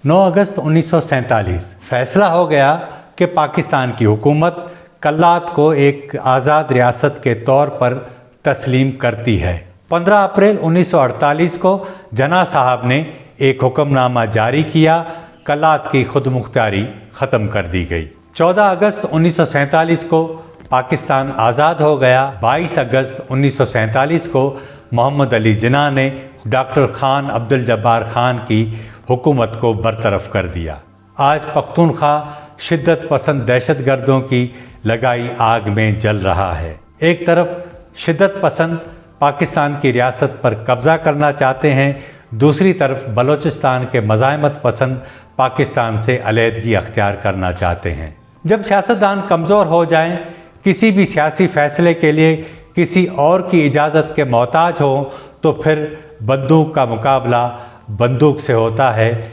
9 अगस्त 1947 फैसला हो गया कि पाकिस्तान की हुकूमत कल्लात को एक आज़ाद रियासत के तौर पर तस्लीम करती है। 15 अप्रैल 1948 को जना साहब ने एक हुक्मनामा जारी किया, कल्लात की खुद मुख्तारी ख़त्म कर दी गई। 14 अगस्त 1947 को पाकिस्तान आज़ाद हो गया। 22 अगस्त 1947 को मोहम्मद अली जिन्ना ने डॉक्टर खान अब्दुल जब्बार खान की हुकूमत को बरतरफ कर दिया। आज पख्तूनख्वा शिद्दत पसंद दहशतगर्दों की लगाई आग में जल रहा है। एक तरफ शिद्दत पसंद पाकिस्तान की रियासत पर कब्ज़ा करना चाहते हैं, दूसरी तरफ बलोचिस्तान के मज़ाहमत पसंद पाकिस्तान से अलहदगी अख्तियार करना चाहते हैं। जब सियासतदान कमज़ोर हो जाएं, किसी भी सियासी फैसले के लिए किसी और की इजाज़त के मोहताज हों, तो फिर बंदूक का मुकाबला बंदूक से होता है।